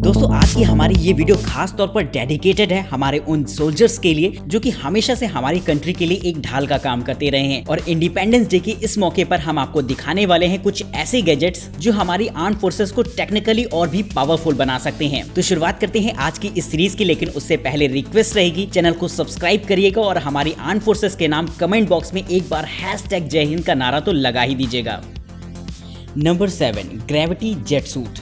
दोस्तों आज की हमारी ये वीडियो खास तौर पर डेडिकेटेड है हमारे उन सोल्जर्स के लिए जो कि हमेशा से हमारी कंट्री के लिए एक ढाल का काम करते रहे हैं। और इंडिपेंडेंस डे के इस मौके पर हम आपको दिखाने वाले हैं कुछ ऐसे गैजेट्स जो हमारी आर्म फोर्सेस को टेक्निकली और भी पावरफुल बना सकते हैं। तो शुरुआत करते हैं आज की इस सीरीज की, लेकिन उससे पहले रिक्वेस्ट रहेगी चैनल को सब्सक्राइब करिएगा और हमारी आर्म फोर्सेस के नाम कमेंट बॉक्स में एक बार #जय हिंद का नारा तो लगा ही दीजिएगा। Number 7, gravity jet suit.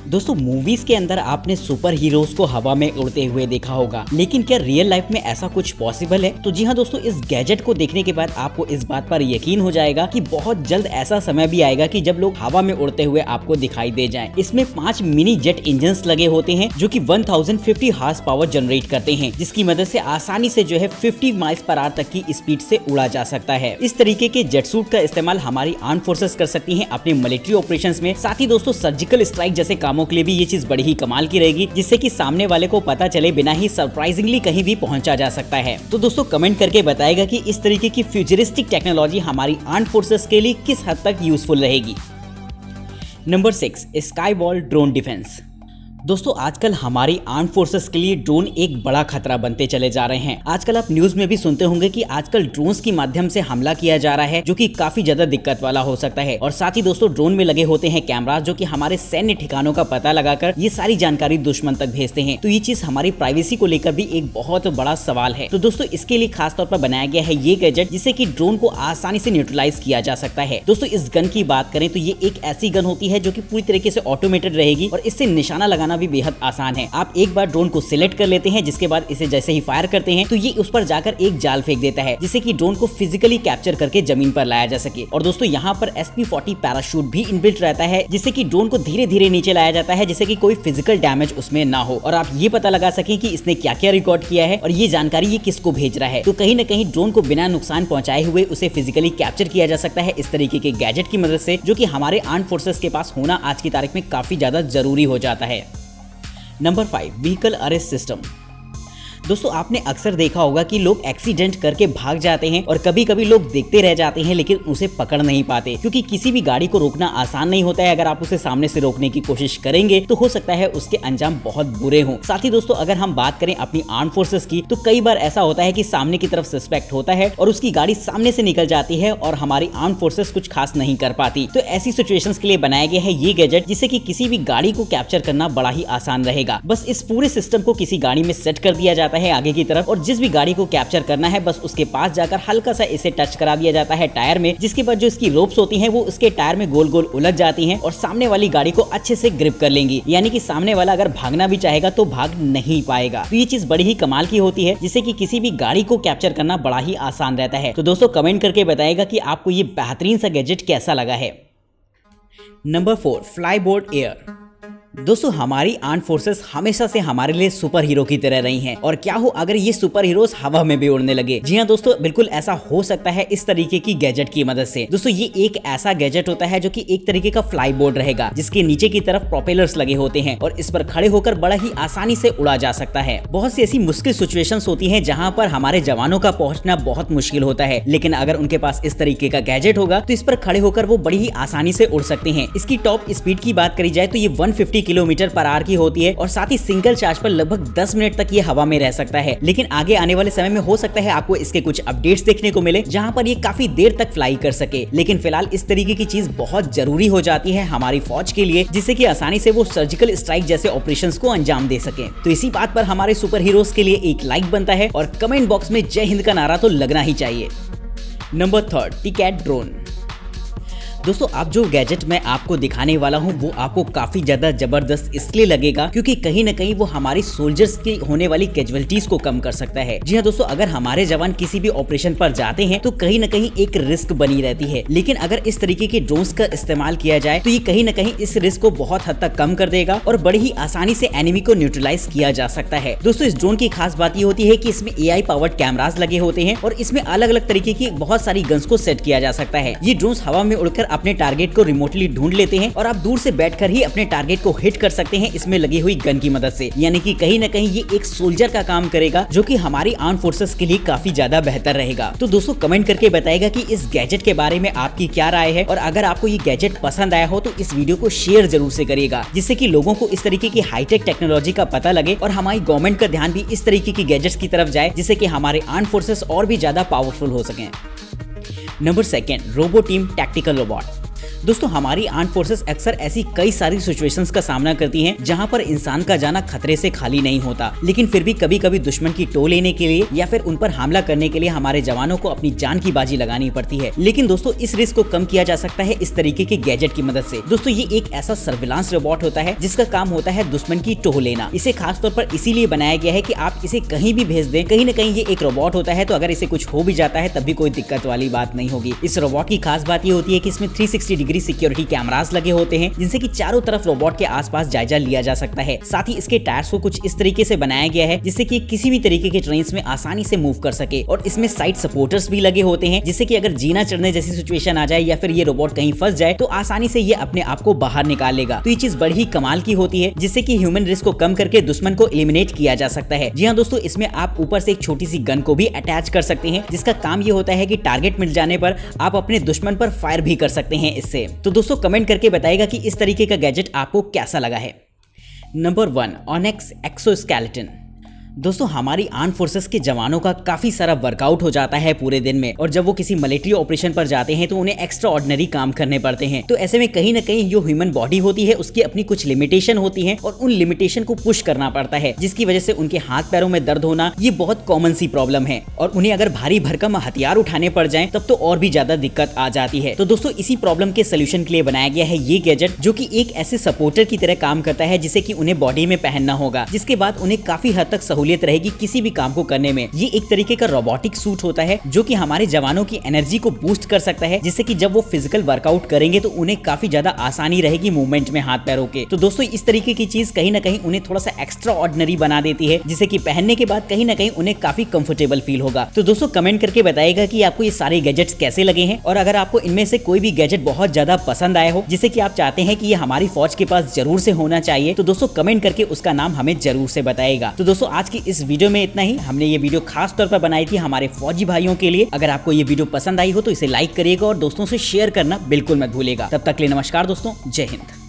दोस्तों मूवीज के अंदर आपने सुपर हीरोज को हवा में उड़ते हुए देखा होगा, लेकिन क्या रियल लाइफ में ऐसा कुछ पॉसिबल है? तो जी हाँ दोस्तों, इस गैजेट को देखने के बाद आपको इस बात पर यकीन हो जाएगा कि बहुत जल्द ऐसा समय भी आएगा कि जब लोग हवा में उड़ते हुए आपको दिखाई दे जाएं। इसमें 5 मिनी जेट इंजन लगे होते हैं जो कि 1050 हॉर्स पावर जनरेट करते हैं, जिसकी मदद से आसानी से जो है 50 माइल्स पर आवर तक की स्पीड से उड़ा जा सकता है। इस तरीके के जेट सूट का इस्तेमाल हमारी आर्म फोर्सेस कर सकती है अपने मिलिट्री ऑपरेशंस में। साथ ही दोस्तों सर्जिकल स्ट्राइक जैसे के लिए भी ये चीज बड़ी ही कमाल की रहेगी, जिससे कि सामने वाले को पता चले बिना ही सरप्राइजिंगली कहीं भी पहुंचा जा सकता है। तो दोस्तों कमेंट करके बताएगा कि इस तरीके की फ्यूचरिस्टिक टेक्नोलॉजी हमारी आर्म फोर्सेस के लिए किस हद तक यूजफुल रहेगी। Number 6, sky wall drone defence. दोस्तों आजकल हमारी आर्म फोर्सेस के लिए ड्रोन एक बड़ा खतरा बनते चले जा रहे हैं। आजकल आप न्यूज में भी सुनते होंगे कि आजकल ड्रोन्स के माध्यम से हमला किया जा रहा है, जो कि काफी ज्यादा दिक्कत वाला हो सकता है। और साथ ही दोस्तों ड्रोन में लगे होते हैं कैमरास जो कि हमारे सैन्य ठिकानों का पता लगाकर ये सारी जानकारी दुश्मन तक भेजते हैं। तो ये चीज हमारी प्राइवेसी को लेकर भी एक बहुत बड़ा सवाल है। तो दोस्तों इसके लिए खास तौर पर बनाया गया है ये गैजेट, जिससे कि ड्रोन को आसानी से न्यूट्रलाइज किया जा सकता है। दोस्तों इस गन की बात करें तो ये एक ऐसी गन होती है जो कि पूरी तरीके से ऑटोमेटेड रहेगी और इससे निशाना लगाना भी बेहद आसान है। आप एक बार ड्रोन को सिलेक्ट कर लेते हैं, जिसके बाद इसे जैसे ही फायर करते हैं तो ये उस पर जाकर एक जाल फेंक देता है, जिससे कि ड्रोन को फिजिकली कैप्चर करके जमीन पर लाया जा सके। और दोस्तों यहाँ पर SP-40 पैराशूट भी इनबिल्ट रहता है, जिससे कि ड्रोन को धीरे धीरे नीचे लाया जाता है, जिससे कि कोई फिजिकल डैमेज उसमें ना हो और आप ये पता लगा सकें कि इसने क्या क्या रिकॉर्ड किया है और ये जानकारी ये किसको भेज रहा है। तो कहीं ना कहीं ड्रोन को बिना नुकसान पहुंचाए हुए उसे फिजिकली कैप्चर किया जा सकता है इस तरीके के गैजेट की मदद से, जो कि हमारे आर्म फोर्सेस के पास होना आज की तारीख में काफी ज्यादा जरूरी हो जाता है। Number 5, vehicle arrest system. दोस्तों आपने अक्सर देखा होगा कि लोग एक्सीडेंट करके भाग जाते हैं और कभी कभी लोग देखते रह जाते हैं, लेकिन उसे पकड़ नहीं पाते, क्योंकि किसी भी गाड़ी को रोकना आसान नहीं होता है। अगर आप उसे सामने से रोकने की कोशिश करेंगे तो हो सकता है उसके अंजाम बहुत बुरे हों। साथ ही दोस्तों अगर हम बात करें अपनी आर्म फोर्सेस की, तो कई बार ऐसा होता है कि सामने की तरफ सस्पेक्ट होता है और उसकी गाड़ी सामने से निकल जाती है और हमारी आर्म फोर्सेस कुछ खास नहीं कर पाती। तो ऐसी सिचुएशंस के लिए बनाया गया है ये गैजेट, जिससे कि किसी भी गाड़ी को कैप्चर करना बड़ा ही आसान रहेगा। बस इस पूरे सिस्टम को किसी गाड़ी में सेट कर दिया जाता है आगे की तरफ, और जिस भी गाड़ी को कैप्चर करना है बस उसके पास जाकर हल्का सा इसे टच करा दिया जाता है टायर में, जिसके बाद जो इसकी रोप्स होती हैं वो उसके टायर में गोल गोल उलझ जाती हैं और सामने वाली गाड़ी को अच्छे से ग्रिप कर लेंगी। यानी कि सामने वाला अगर भागना भी चाहेगा तो भाग नहीं पाएगा। तो ये चीज बड़ी ही कमाल की होती है, जिससे कि किसी भी गाड़ी को कैप्चर करना बड़ा ही आसान रहता है। तो दोस्तों कमेंट करके बताएगा कि आपको ये बेहतरीन सा गैजेट कैसा लगा है। Number 4, flyboard air. दोस्तों हमारी आर्म फोर्सेस हमेशा से हमारे लिए सुपर हीरो की तरह रही हैं, और क्या हो अगर ये सुपर हीरोज हवा में भी उड़ने लगे। जी हाँ दोस्तों, बिल्कुल ऐसा हो सकता है इस तरीके की गैजेट की मदद से। दोस्तों ये एक ऐसा गैजेट होता है जो कि एक तरीके का फ्लाई बोर्ड रहेगा, जिसके नीचे की तरफ प्रोपेलर्स लगे होते हैं और इस पर खड़े होकर बड़ा ही आसानी से उड़ा जा सकता है। बहुत सी ऐसी मुश्किल सिचुएशंस होती हैं जहाँ पर हमारे जवानों का पहुंचना बहुत मुश्किल होता है, लेकिन अगर उनके पास इस तरीके का गैजेट होगा तो इस पर खड़े होकर वो बड़ी ही आसानी से उड़ सकते हैं। इसकी टॉप स्पीड की बात करी जाए तो ये 150 किलोमीटर पर आवर की होती है और साथ ही सिंगल चार्ज पर लगभग 10 मिनट तक ये हवा में रह सकता है। लेकिन आगे आने वाले समय में हो सकता है आपको इसके कुछ अपडेट्स देखने को मिले, जहां पर ये काफी देर तक फ्लाई कर सके। लेकिन फिलहाल इस तरीके की चीज बहुत जरूरी हो जाती है हमारी फौज के लिए, जिससे कि आसानी से वो सर्जिकल स्ट्राइक जैसे ऑपरेशंस को अंजाम दे सके। तो इसी बात पर हमारे सुपर हीरोज के लिए एक लाइक बनता है और कमेंट बॉक्स में जय हिंद का नारा तो लगना ही चाहिए। नंबर 3, टिकैट ड्रोन। दोस्तों आप जो गैजेट मैं आपको दिखाने वाला हूँ वो आपको काफी ज्यादा जबरदस्त इसलिए लगेगा क्योंकि कहीं ना कहीं वो हमारी सोल्जर्स की होने वाली कैजुअलिटीज को कम कर सकता है। जी हाँ दोस्तों, अगर हमारे जवान किसी भी ऑपरेशन पर जाते हैं तो कहीं ना कहीं एक रिस्क बनी रहती है, लेकिन अगर इस तरीके के ड्रोन्स का इस्तेमाल किया जाए तो ये कहीं ना कहीं इस रिस्क को बहुत हद तक कम कर देगा और बड़ी ही आसानी से एनिमी को न्यूट्रलाइज किया जा सकता है। दोस्तों इस ड्रोन की खास बात ये होती है कि इसमें AI पावर्ड कैमरास लगे होते हैं और इसमें अलग अलग तरीके की बहुत सारी गन्स को सेट किया जा सकता है। ये ड्रोन्स हवा में उड़कर अपने टारगेट को रिमोटली ढूंढ लेते हैं और आप दूर से बैठकर ही अपने टारगेट को हिट कर सकते हैं इसमें लगी हुई गन की मदद से। यानी कि कहीं ना कहीं ये एक सोल्जर का काम करेगा, जो कि हमारी आर्म फोर्सेस के लिए काफी ज्यादा बेहतर रहेगा। तो दोस्तों कमेंट करके बताएगा कि इस गैजेट के बारे में आपकी क्या राय है, और अगर आपको ये गैजेट पसंद आया हो तो इस वीडियो को शेयर जरूर से करिएगा, जिससे कि लोगों को इस तरीके की हाईटेक टेक्नोलॉजी का पता लगे और हमारी गवर्नमेंट का ध्यान भी इस तरीके की गैजेट्स की तरफ जाए, जिससे कि हमारे आर्म फोर्सेस और भी ज्यादा पावरफुल हो सकें। Number 2, robo team tactical robot. दोस्तों हमारी आर्म फोर्सेस अक्सर ऐसी कई सारी सिचुएशंस का सामना करती हैं जहां पर इंसान का जाना खतरे से खाली नहीं होता, लेकिन फिर भी कभी कभी दुश्मन की टो लेने के लिए या फिर उन पर हमला करने के लिए हमारे जवानों को अपनी जान की बाजी लगानी पड़ती है। लेकिन दोस्तों इस रिस्क को कम किया जा सकता है इस तरीके के गैजेट की मदद से। दोस्तों ये एक ऐसा सर्विलांस रोबोट होता है जिसका काम होता है दुश्मन की टो लेना। इसे खासतौर पर इसीलिए बनाया गया है कि आप इसे कहीं भी भेज दें, कहीं न कहीं ये एक रोबोट होता है, तो अगर इसे कुछ हो भी जाता है तब भी कोई दिक्कत वाली बात नहीं होगी। इस रोबोट की खास बात ये होती है कि इसमें 360 डिग्री सिक्योरिटी कैमरास लगे होते हैं, जिनसे कि चारों तरफ रोबोट के आसपास जायजा लिया जा सकता है। साथ ही इसके टायर्स को कुछ इस तरीके से बनाया गया है जिससे कि किसी भी तरीके के ट्रेन्स में आसानी से मूव कर सके, और इसमें साइड सपोर्टर्स भी लगे होते हैं, जिससे कि अगर जीना चढ़ने जैसी सिचुएशन आ जाए या फिर ये रोबोट कहीं फंस जाए तो आसानी से ये अपने आप को बाहर निकाल लेगा। तो ये चीज बड़ी ही कमाल की होती है, जिससे कि ह्यूमन रिस्क को कम करके दुश्मन को एलिमिनेट किया जा सकता है। जी हाँ दोस्तों, इसमें आप ऊपर से एक छोटी सी गन को भी अटैच कर सकते हैं, जिसका काम ये होता है कि टारगेट मिल जाने पर आप अपने दुश्मन पर फायर भी कर सकते हैं इससे। तो दोस्तों कमेंट करके बताइएगा कि इस तरीके का गैजेट आपको कैसा लगा है। Number 1, onyx exoskeleton. दोस्तों हमारी आर्म फोर्सेस के जवानों का काफी सारा वर्कआउट हो जाता है पूरे दिन में, और जब वो किसी मिलिट्री ऑपरेशन पर जाते हैं तो उन्हें एक्स्ट्रा ऑर्डिनरी काम करने पड़ते हैं। तो ऐसे में कहीं ना कहीं जो ह्यूमन बॉडी होती है उसकी अपनी कुछ लिमिटेशन होती है, और उन लिमिटेशन को पुश करना पड़ता है, जिसकी वजह से उनके हाथ पैरों में दर्द होना ये बहुत कॉमन सी प्रॉब्लम है, और उन्हें अगर भारी भरकम हथियार उठाने पड़ जाए तब तो और भी ज्यादा दिक्कत आ जाती है। तो दोस्तों इसी प्रॉब्लम के सोल्यूशन के लिए बनाया गया है ये गैजेट, जो कि एक ऐसे सपोर्टर की तरह काम करता है जिसे कि उन्हें बॉडी में पहनना होगा, जिसके बाद उन्हें काफी हद तक सहूलियत रहेगी किसी भी काम को करने में। ये एक तरीके का रोबोटिक सूट होता है जो कि हमारे जवानों की एनर्जी को बूस्ट कर सकता है, जिससे कि जब वो फिजिकल वर्कआउट करेंगे तो उन्हें काफी ज्यादा आसानी रहेगी मूवमेंट में हाथ पैरों के। तो दोस्तों इस तरीके की चीज कहीं ना कहीं उन्हें थोड़ा सा एक्स्ट्रा ऑर्डिनरी बना देती है, जिसे कि पहनने के बाद कहीं ना कहीं उन्हें काफी कंफर्टेबल फील होगा। तो दोस्तों कमेंट करके बताइएगा कि आपको ये सारे गैजेट्स कैसे लगे हैं, और अगर आपको इनमें से कोई भी गैजेट बहुत ज्यादा पसंद आया हो जिसे कि आप चाहते हैं कि ये हमारी फौज के पास जरूर से होना चाहिए, तो दोस्तों कमेंट करके उसका नाम हमें जरूर से बताइएगा। तो दोस्तों आज की इस वीडियो में इतना ही। हमने ये वीडियो खास तौर पर बनाई थी हमारे फौजी भाइयों के लिए। अगर आपको ये वीडियो पसंद आई हो तो इसे लाइक करिएगा और दोस्तों से शेयर करना बिल्कुल मत भूलिएगा। तब तक के लिए नमस्कार दोस्तों, जय हिंद।